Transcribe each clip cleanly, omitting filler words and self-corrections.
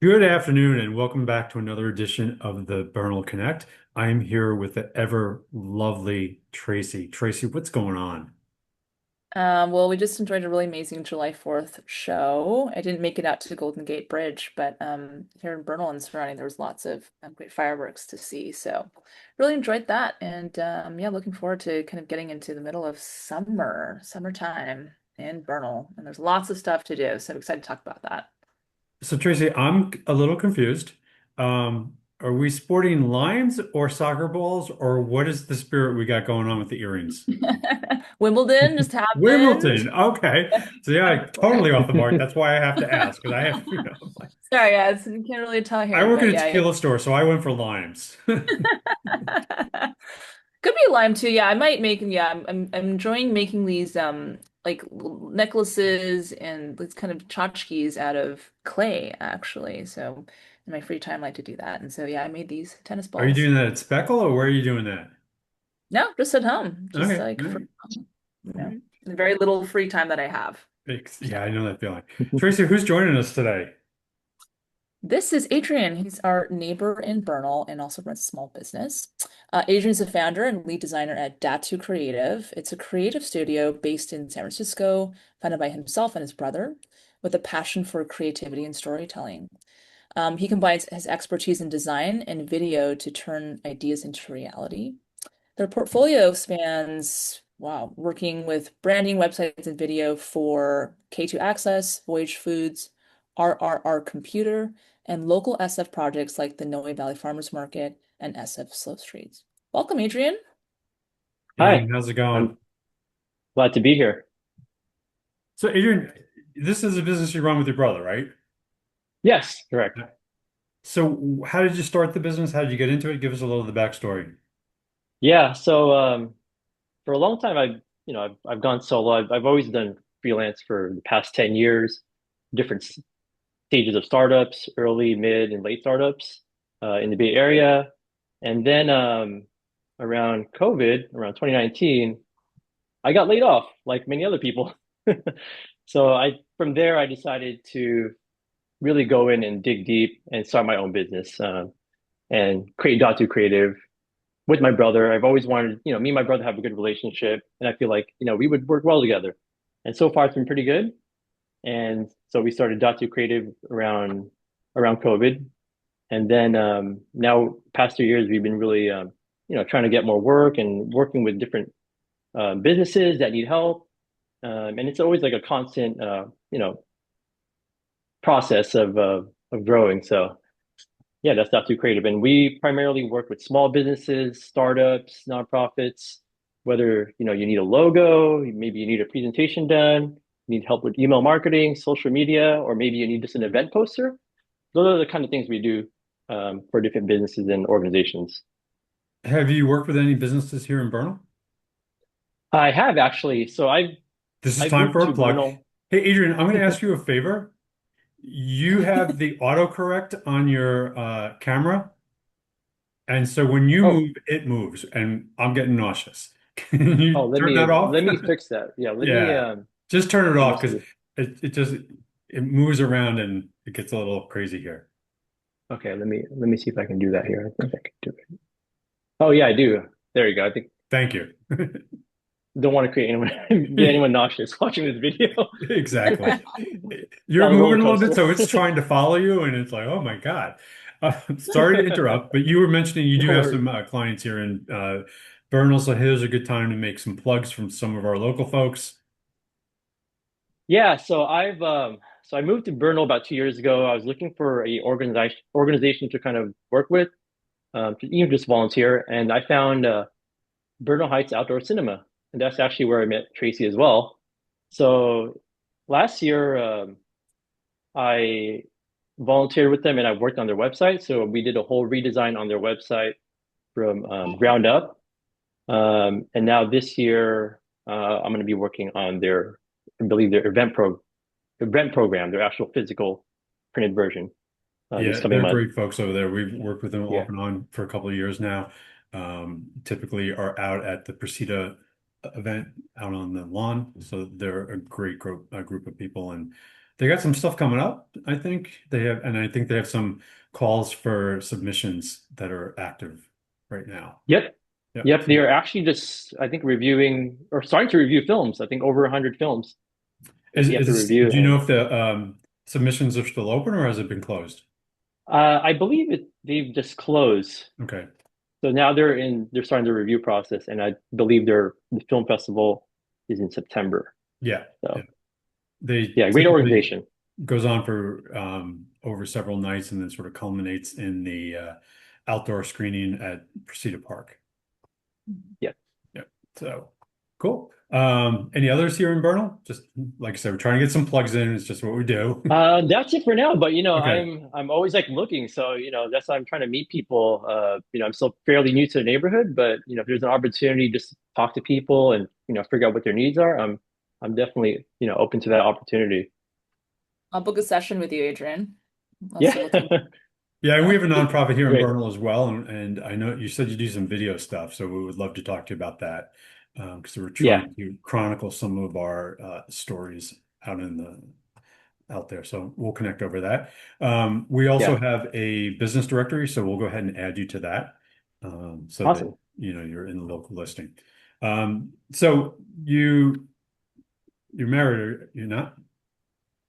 Good afternoon, and welcome back to another edition of the Bernal Connect. I am here with the ever lovely Tracy. Tracy, what's going on? Well, we just enjoyed a really amazing July 4th show. I didn't make it out to the Golden Gate Bridge, but here in Bernal and surrounding, there was lots of great fireworks to see. So really enjoyed that. And yeah, looking forward to kind of getting into the middle of summertime in Bernal. And there's lots of stuff to do. So I'm excited to talk about that. So, Tracy, I'm a little confused. Are we sporting limes or soccer balls, or what is the spirit we got going on with the earrings? Wimbledon just happened. Wimbledon. Okay. So yeah, totally off the mark. That's why I have to ask, because I have, Sorry, yeah, you can't really tell I here, work at but a yeah. tequila store, so I went for limes. Could be lime too. Yeah, I might make. Yeah, I'm enjoying making these like necklaces and these kind of tchotchkes out of clay actually. So in my free time, I like to do that. And so yeah, I made these tennis Are you balls. doing that at Speckle, or where are you doing that? No, just at home, just Okay. like All for right. you All know, right. the very little free time that I have. Yeah, I So. know that feeling. Tracy, who's joining us today? This is Adrian. He's our neighbor in Bernal and also runs a small business. Adrian is the founder and lead designer at Datu Creative. It's a creative studio based in San Francisco, founded by himself and his brother, with a passion for creativity and storytelling. He combines his expertise in design and video to turn ideas into reality. Their portfolio spans, wow, working with branding, websites, and video for K2 Access, Voyage Foods, RRR Computer, and local SF projects like the Noe Valley Farmers Market and SF Slow Streets. Welcome, Adrian. Adrian, Hi, how's it going? I'm glad to be here. So, Adrian, this is a business you run with your brother, right? Yes, correct. So, how did you start the business? How did you get into it? Give us a little of the backstory. Yeah, for a long time I've gone solo. I've always done freelance for the past 10 years, different stages of startups, early, mid, and late startups in the Bay Area. And then around COVID, around 2019, I got laid off like many other people. So I from there I decided to really go in and dig deep and start my own business. And create Datu Creative with my brother. I've always wanted, me and my brother have a good relationship, and I feel like, we would work well together. And so far, it's been pretty good. And so we started Datu Creative around COVID, and then now past 2 years, we've been really, trying to get more work and working with different businesses that need help. And it's always like a constant, process of growing. So yeah, that's not too creative. And we primarily work with small businesses, startups, nonprofits, whether, you need a logo, maybe you need a presentation done, you need help with email marketing, social media, or maybe you need just an event poster. Those are the kind of things we do for different businesses and organizations. Have you worked with any businesses here in Bernal? I have actually. So This is I've time moved for a to plug. Bernal. Hey, Adrian, I'm going to ask you a favor. You have the autocorrect on your camera, and so when you Oh, move, it moves, and I'm getting nauseous. Can you oh, let turn me that off? let me fix that. Yeah, Yeah, just turn it let me off because see. it just it moves around and it gets a little crazy here. Okay, let me see if I can do that here. I think I can do it. Oh yeah, I do. There you go. I think Thank you. don't want to create anyone get anyone nauseous watching this video. Exactly. You're Not a roller moving a little bit, coaster. so it's trying to follow you, and it's like, oh my God. Sorry to interrupt, but you were mentioning you do No have worries. some clients here in Bernal, so here's a good time to make some plugs from some of our local folks. Yeah, so I moved to Bernal about 2 years ago. I was looking for a organization to kind of work with, to even just volunteer, and I found Bernal Heights Outdoor Cinema, and that's actually where I met Tracy as well. So last year, I volunteered with them and I worked on their website. So we did a whole redesign on their website from ground up. And now this year, I'm going to be working on I believe their event program, their actual physical printed version, this Yeah, coming they're month. great folks over there. We've worked with them off Yeah. and on for a couple of years now. Typically are out at the Presida event out on the lawn. So they're a great group of people. And They got some stuff coming up, I think they have, and I think they have some calls for submissions that are active right now. Yep. Yep. Yep. They're actually just, I think, reviewing or starting to review films. I think over 100 films that you have to review. Do you know And if the submissions are still open or has it been closed? I believe they've just closed. Okay. So now they're starting the review process. And I believe the film festival is in September. Yeah. Yeah. So They yeah, great typically organization. goes on for over several nights and then sort of culminates in the outdoor screening at Presida Park. Yeah. Yeah. So cool. Any others here in Bernal? Just like I said, we're trying to get some plugs in. It's just what we do. That's it for now. But Okay. I'm always like looking. So that's why I'm trying to meet people. I'm still fairly new to the neighborhood, but if there's an opportunity just to talk to people and figure out what their needs are, I'm definitely open to that opportunity. I'll book a session with you, Adrian. I'll Yeah, see what can. Yeah, and we have a nonprofit here in great. Bernal as well, and I know you said you do some video stuff, so we would love to talk to you about that because we're Yeah, trying to chronicle some of our stories out in the out there. So we'll connect over that. We also yeah, have a business directory, so we'll go ahead and add you to that so that awesome. you're in the local listing. So you're married, or you're not?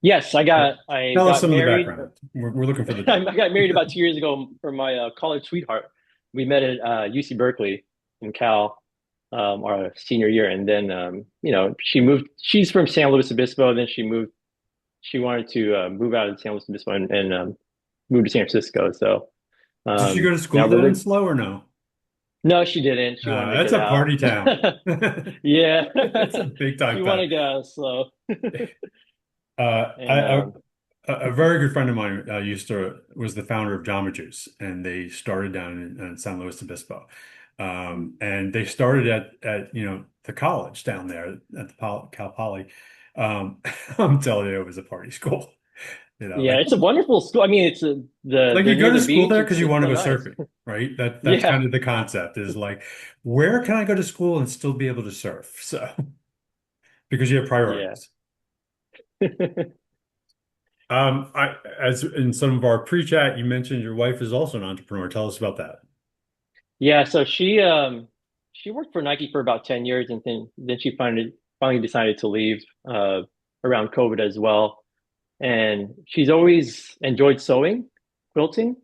Yes, I Tell us got some of the married. background. We're looking for the I background. got married about 2 years ago for my college sweetheart. We met at UC Berkeley in Cal, our senior year, and then she moved. She's from San Luis Obispo. Then she moved. She wanted to move out of San Luis Obispo and move to San Francisco. So Did you go to now school we're down in living. SLO or no? No, she didn't. She wanted to That's get a out. party town. Yeah, It's a big time she wanted town. to get out slow. And I a very good friend of mine was the founder of Jamba Juice, and they started down in San Luis Obispo, and they started at the college down there at the Cal Poly. Um, I'm telling you, it was a party school. yeah, Like it's a wonderful school. I mean, it's you the go near to the school beach. there because you It's want to so go nice. surfing, right? That's Yeah, kind of the concept is like, where can I go to school and still be able to surf? So because you have yeah. priorities. As in some of our pre-chat, you mentioned your wife is also an entrepreneur. Tell us about that. Yeah, so she worked for Nike for about 10 years and then she finally decided to leave around COVID as well. And she's always enjoyed sewing, quilting.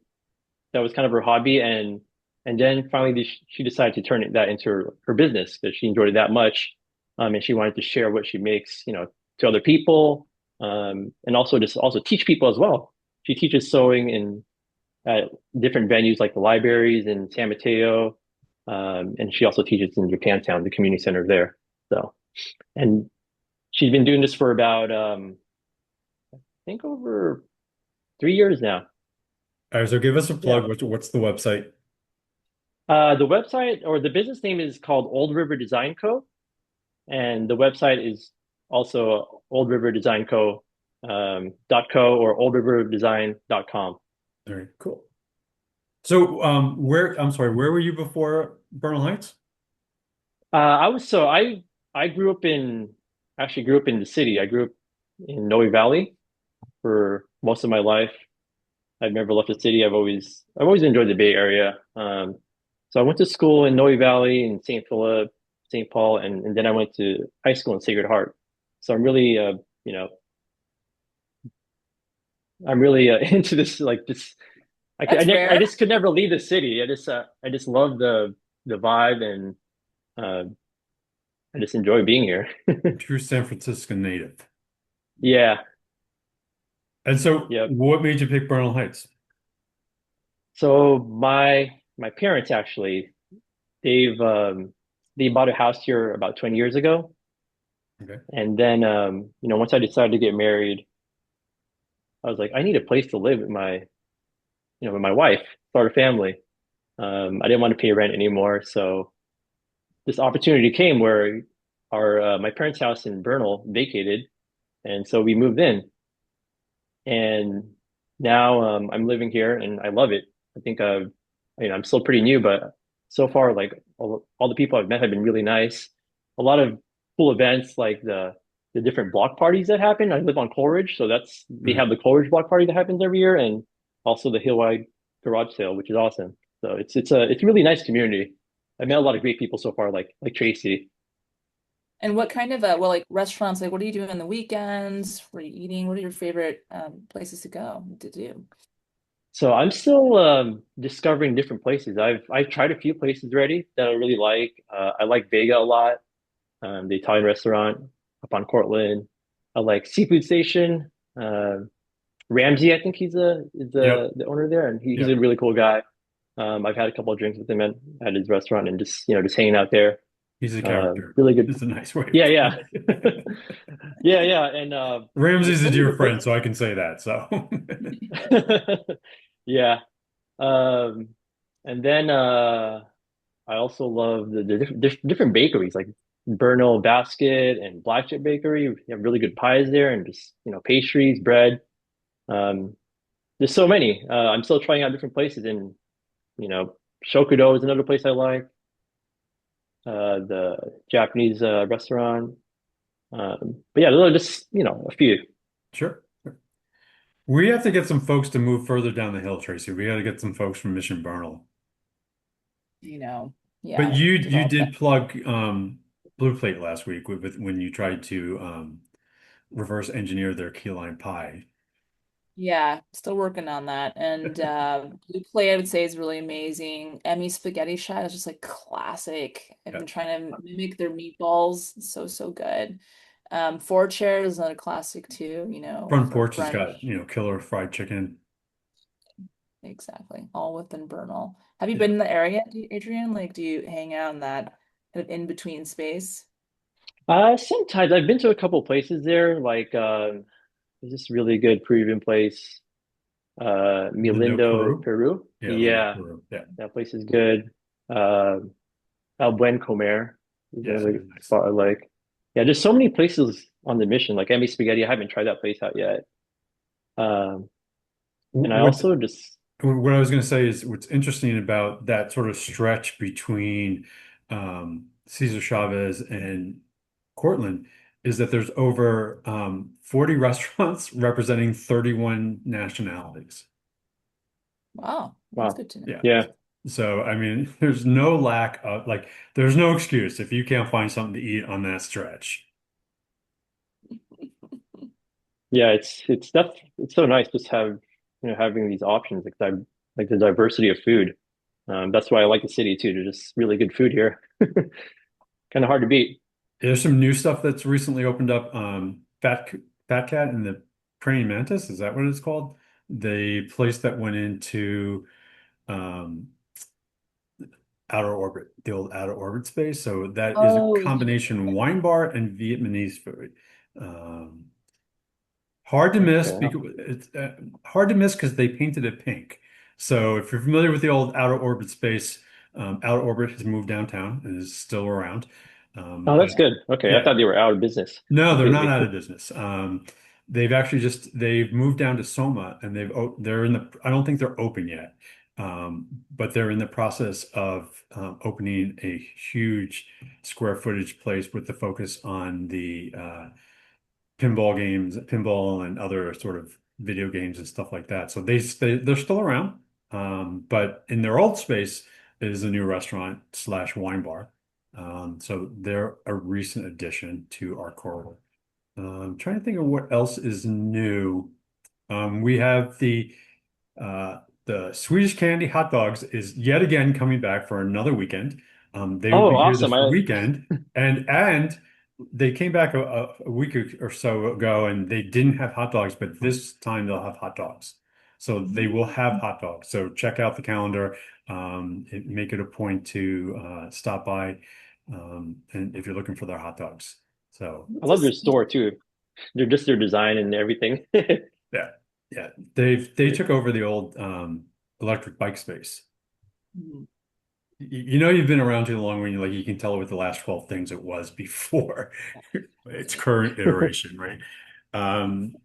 That was kind of her hobby and then finally she decided to turn that into her business because she enjoyed it that much. And she wanted to share what she makes, to other people. And also just also teach people as well. She teaches sewing in at different venues like the libraries in San Mateo. And she also teaches in Japantown, the community center there. So, and she's been doing this for about, I think over 3 years now. All right, so give us a Yeah. plug. What's the website? The website or the business name is called Old River Design Co. And the website is also Old River Design Co. .co or oldriverdesign.com. All right, cool. So, I'm sorry, where were you before Bernal Heights? I grew up actually grew up in the city. I grew up in Noe Valley for most of my life. I've never left the city. I've always enjoyed the Bay Area. So I went to school in Noe Valley in St. Philip, St. Paul, and then I went to high school in Sacred Heart. So you know, I'm really into this like this. That's I rare. just could never leave the city. I just love the vibe and uh, I just enjoy being here. True San Francisco native. Yeah, And so, yeah. what made you pick Bernal Heights? So my parents actually they've they bought a house here about 20 years ago. Okay. And then once I decided to get married, I was like, I need a place to live with my wife, start a family. I didn't want to pay rent anymore, so this opportunity came where our my parents' house in Bernal vacated, and so we moved in. And now I'm living here and I love it. I think I'm still pretty new, but so far, like all the people I've met have been really nice. A lot of cool events like the different block parties that happen. I live on Coleridge, so they Mhm. have the Coleridge block party that happens every year, and also the Hillwide garage sale, which is awesome. So it's a really nice community. I met a lot of great people so far, like Tracy. And what kind of well, like restaurants, like what are you doing on the weekends? Where are you eating? What are your favorite places to go to do? So I'm still discovering different places. I've tried a few places already that I really like. I like Vega a lot, the Italian restaurant up on Cortland. I like Seafood Station. Ramsey, I think is Yep. the owner there, and he's a Yep. really cool guy. I've had a couple of drinks with him at his restaurant and just hanging out there. He's a character. Really good. It's a nice way of Yeah, putting yeah. it. Yeah, and Ramsey's a some of dear the friend, places. so I can say that. So Yeah. Um, and then I also love the different bakeries like Bernal Basket and Black Chip Bakery. We have really good pies there and just pastries, bread. Um, there's so many. I'm still trying out different places and you know Shokudo is another place I like. The Japanese restaurant. But yeah, those are just a few. sure. We have to get some folks to move further down the hill, Tracy. We got to get some folks from Mission Bernal. You know, But yeah, you develop that. did plug Blue Plate last week with when you tried to reverse engineer their key lime pie. Yeah, still working on that. And Blue Play, I would say, is really amazing. Emmy Spaghetti Shot is just like classic. I've Yeah. been trying to mimic their meatballs. It's so, so good. Four Chair is another classic too, Front for porch has brunch. got, killer fried chicken. Exactly. All within Bernal. Have you been Yeah. in the area, Adrian? Like, do you hang out in that kind of in between space? Sometimes I've been to a couple places there. Like there's this really good Peruvian place, Lindo, Milindo, Peru. Peru. Yeah, Lindo, Yeah, Peru. Yeah. that place is good. Uh, El Buen Comer is Yeah, another nice. spot I like. Yeah, there's so many places on the mission. Like Emmy Spaghetti, I haven't tried that place out yet. Um, and I What also just what I was going to say is what's interesting about that sort of stretch between Cesar Chavez and Cortland is that there's over 40 restaurants representing 31 nationalities. Wow, that's wow, good to know. Yeah. yeah, So, I mean, there's no lack of like, there's no excuse if you can't find something to eat on that stretch. yeah. It's so nice just having these options like like the diversity of food. That's why I like the city too. There's just really good food here. Kind of hard to beat. There's some new stuff that's recently opened up. Fat Cat and the Praying Mantis, is that what it's called? The place that went into um, outer orbit, the old outer orbit space. So that is a Oh, combination wine bar and Vietnamese food. Um, hard to miss Okay. because it's hard to miss because they painted it pink. So if you're familiar with the old outer orbit space, outer orbit has moved downtown and is still around. Oh, But that's good. Okay, I yeah, thought they were out of business no, they're not completely. out of business. They've actually they've moved down to Soma and they're in the I don't think they're open yet, but they're in the process of opening a huge square footage place with the focus on the pinball games, pinball and other sort of video games and stuff like that. So they're still around, but in their old space is a new restaurant slash wine bar. So they're a recent addition to our corridor. I'm trying to think of what else is new. We have the Swedish candy hot dogs is yet again coming back for another weekend. They will Oh, be here awesome. this weekend, and they came back a week or so ago, and they didn't have hot dogs, but this time they'll have hot dogs. So they will have hot dogs. So check out the calendar. Make it a point to stop by, and if you're looking for their hot dogs. So I What's love their this? store too. Their design and everything. yeah, yeah, they took over the old electric bike space. You've been around too long when you can tell what the last 12 things it was before its current iteration, right? Um,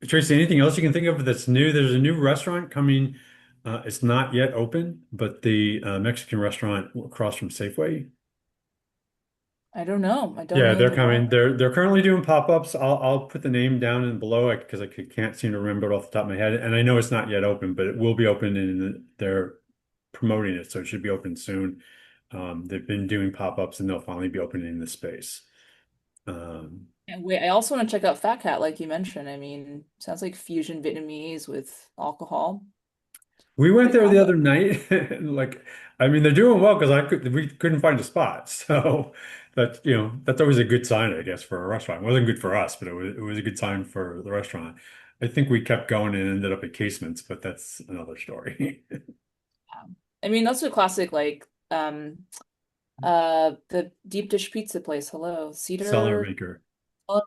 Tracy, anything else you can think of that's new? There's a new restaurant coming. It's not yet open, but the Mexican restaurant across from Safeway. I don't know. I don't Yeah, know they're the coming. one. They're currently doing pop-ups. I'll put the name down and below because can't seem to remember it off the top of my head. And I know it's not yet open, but it will be open and they're promoting it, so it should be open soon. They've been doing pop-ups and they'll finally be opening the space. Um, And wait, I also want to check out Fat Cat, like you mentioned. I mean, sounds like fusion Vietnamese with alcohol. we went Great there the combo. other night. And like, I mean, they're doing well because we couldn't find a spot. So that's always a good sign, I guess, for a restaurant. It wasn't good for us, but it was a good sign for the restaurant. I think we kept going and ended up at Casements, but that's another story. I mean, that's a classic, like the deep dish pizza place. Hello, Cellar Cedar Maker.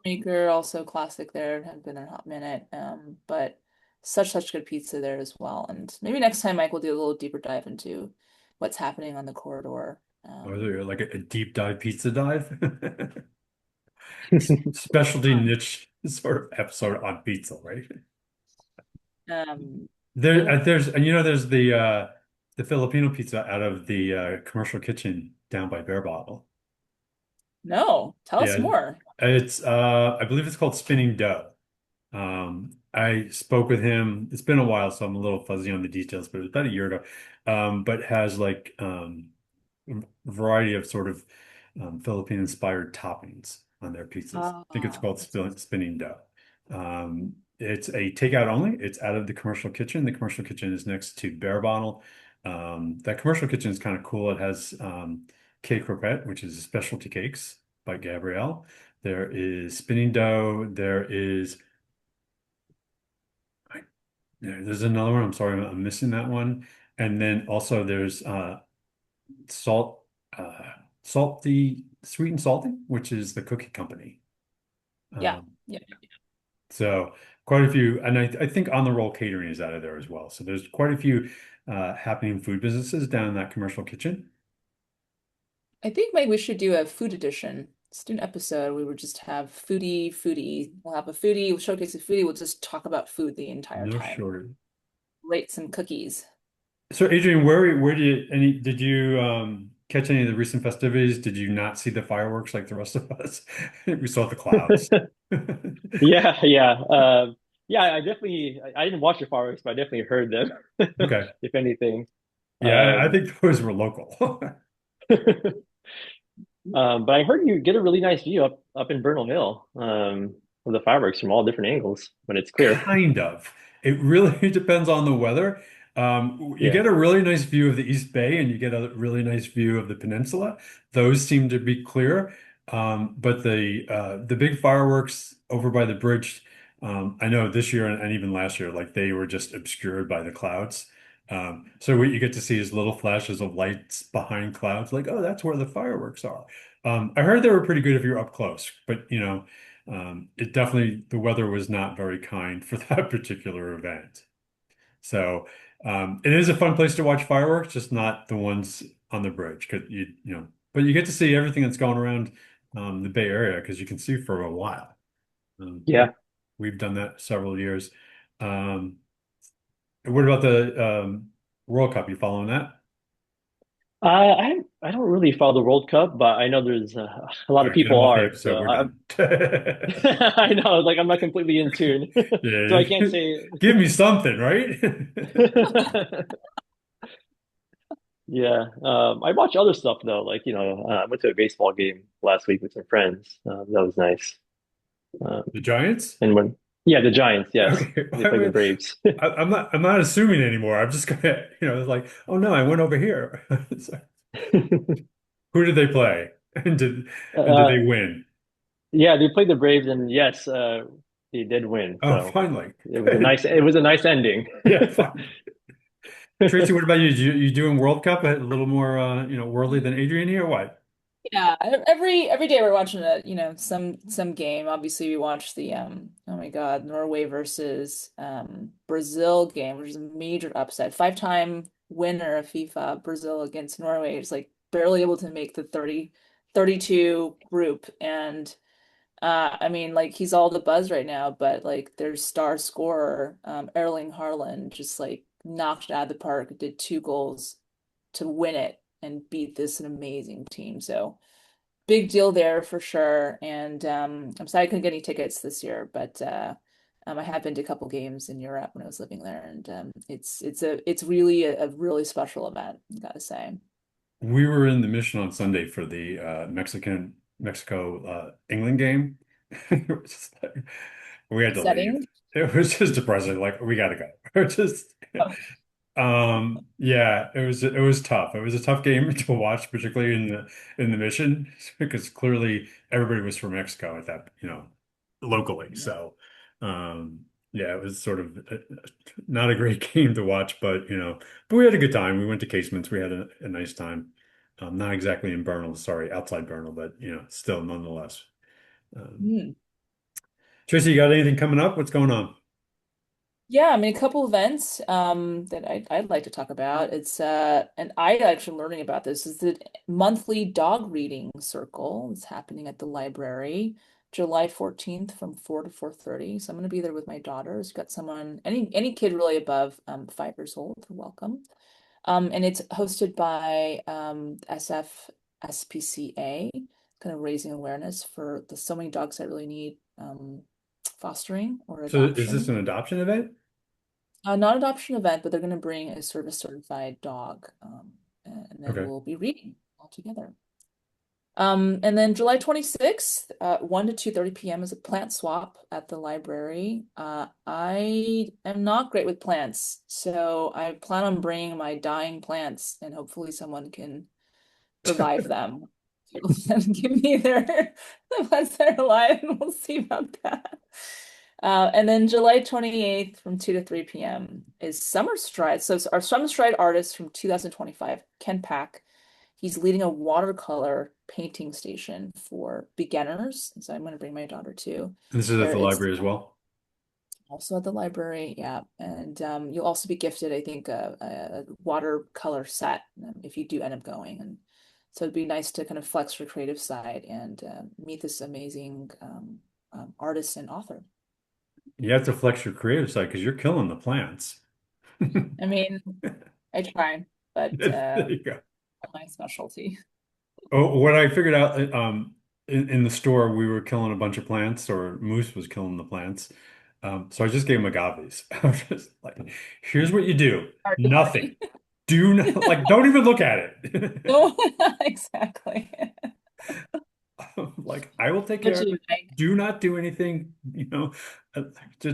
Maker, also classic there. Have been there a hot minute. But such good pizza there as well. And maybe next time, Mike, will do a little deeper dive into what's happening on the corridor. Or is there like a deep dive pizza dive? Specialty niche sort of episode on pizza, right? um, There, and there's there's the Filipino pizza out of the commercial kitchen down by Bear Bottle. no, tell us Yeah, more. it's I believe it's called Spinning Dough. I spoke with him. It's been a while, so I'm a little fuzzy on the details, but it was about a year ago. But has like a variety of sort of Philippine inspired toppings on their pizzas. I think it's Ah, called that's Spinning Dough. It's a takeout only. It's out of the commercial kitchen. The commercial kitchen is next to Bear Bottle. That commercial kitchen is kind of cool. It has cake croquette, which is specialty cakes by Gabrielle. There is spinning dough. There's another one. I'm sorry, I'm missing that one. And then also there's salt, salty, sweet and salty, which is the cookie company. yeah, Um, yeah. so quite a few, and I think On the Roll Catering is out of there as well. So there's quite a few happening food businesses down in that commercial kitchen. I think maybe we should do a food edition. Let's do an episode. We would just have foodie. We'll have a foodie, we'll showcase a foodie. We'll just talk about food the entire No time. shortage. Rate some cookies. So Adrian, where did you catch any of the recent festivities? Did you not see the fireworks like the rest of us? We saw the clouds. Yeah, yeah. Yeah, I didn't watch the fireworks, but I definitely heard them, Okay. if anything. Yeah, I Um, think those were local. but I heard you get a really nice view up in Bernal Hill, of the fireworks from all different angles when it's clear. Kind of. It really depends on the weather. You Yeah. get a really nice view of the East Bay and you get a really nice view of the peninsula. Those seem to be clear. But the big fireworks over by the bridge, I know this year and even last year, like they were just obscured by the clouds. So what you get to see is little flashes of lights behind clouds, like, oh, that's where the fireworks are. I heard they were pretty good if you're up close, but it definitely the weather was not very kind for that particular event. So it is a fun place to watch fireworks, just not the ones on the bridge. Cause but you get to see everything that's going around the Bay Area because you can see for a while. Um, we, Yeah. we've done that several years. Um, what about the World Cup? You following that? I don't really follow the World Cup, but I know there's a lot All of right, get people him off the are. episode. So We're done. I know, like I'm not completely in tune, so Yeah, I can't say. give me something, right? Yeah, I watch other stuff though. Like I went to a baseball game last week with some friends. That was nice. Um, The Giants? and when yeah, the Giants, yes, Okay. they played the Braves. I'm not assuming anymore. I'm just gonna, it's like, oh no, I went over here. So, who did they play? And did uh, they win? yeah, they played the Braves, and yes, they did win. Oh, So finally. it was a Good. nice ending. Yeah, fine. Tracy, what about you? You doing World Cup a little more worldly than Adrian here? What? Yeah, every day we're watching some game. Obviously, we watch the oh my God, Norway versus Brazil game, which is a major upset. Five-time winner of FIFA, Brazil against Norway. It's like barely able to make the 32 group. And I mean, like he's all the buzz right now, but like their star scorer, Erling Haaland, just like knocked it out of the park, did two goals to win it and beat this an amazing team. So. big deal there for sure. And I'm sorry I couldn't get any tickets this year, but I have been to a couple games in Europe when I was living there, and it's really a really special event, I gotta say. We were in the Mission on Sunday for the Mexico England game. It was just like, we had to leave. Setting. It was just depressing. Like we gotta go. We're just Oh, yeah, it was tough. It was a tough game to watch, particularly in the Mission, because clearly everybody was from Mexico at that, locally. yeah. So yeah, it was sort of not a great game to watch, but we had a good time. We went to Casements. We had a nice time. Not exactly in Bernal, sorry, outside Bernal, but still nonetheless. Um, Hmm. Tracy, you got anything coming up? What's going on? Yeah, I mean a couple events that I'd like to talk about. It's and I actually learning about this is the monthly dog reading circle. It's happening at the library July 14th from 4 to 4:30. So I'm gonna be there with my daughters. Got someone any kid really above 5 years old, they're welcome. And it's hosted by SFSPCA, kind of raising awareness for the so many dogs that really need fostering or So is this adoption. an adoption event? Not adoption event, but they're going to bring a service certified dog, and then Okay. we'll be reading all together. And then July 26th, 1 to 2:30 p.m. is a plant swap at the library. I am not great with plants, so I plan on bringing my dying plants, and hopefully someone can revive them and give me the ones that are alive, and we'll see about that. And then July 28th from 2 to 3 p.m. is Summer Stride. So it's our Summer Stride artist from 2025, Ken Pack. He's leading a watercolor painting station for beginners. So I'm going to bring my daughter too. And this is at There the it's library as well. also at the library, yeah. And you'll also be gifted, I think, a watercolor set if you do end up going. And so it'd be nice to kind of flex your creative side and meet this amazing artist and author. You have to flex your creative side because you're killing the plants. I mean, I try, but There you go. not my specialty. Oh, what I figured out in the store, we were killing a bunch of plants, or Moose was killing the plants. So I just gave him agaves. I was just like, here's what you do. Garden Nothing. party. Do not like, don't even look at it. No, exactly. Like, I will take What care of you it. like? Do not do anything, uh,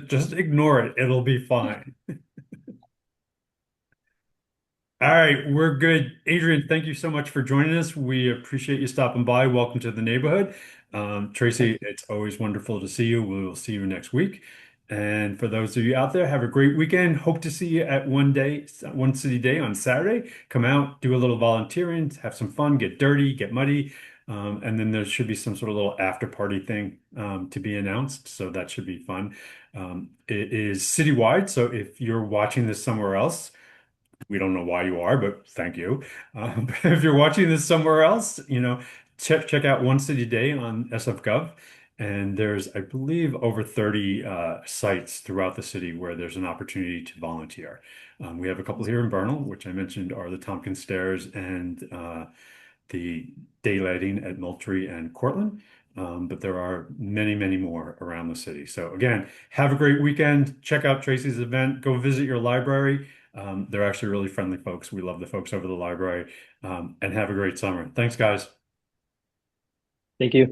just ignore it. It'll be fine. All right, we're good. Adrian, thank you so much for joining us. We appreciate you stopping by. Welcome to the neighborhood. Tracy, it's always wonderful to see you. We will see you next week. And for those of you out there, have a great weekend. Hope to see you at One City Day on Saturday. Come out, do a little volunteering, have some fun, get dirty, get muddy. And then there should be some sort of little after party thing to be announced. So that should be fun. It is citywide. So if you're watching this somewhere else, we don't know why you are, but thank you. If you're watching this somewhere else, check out One City Day on SF Gov. And there's, I believe, over 30 sites throughout the city where there's an opportunity to volunteer. We have a couple here in Bernal, which I mentioned are the Tompkins Stairs and the daylighting at Moultrie and Cortland. But there are many, many more around the city. So again, have a great weekend. Check out Tracy's event. Go visit your library. They're actually really friendly folks. We love the folks over the library. And have a great summer. Thanks, guys. Thank you.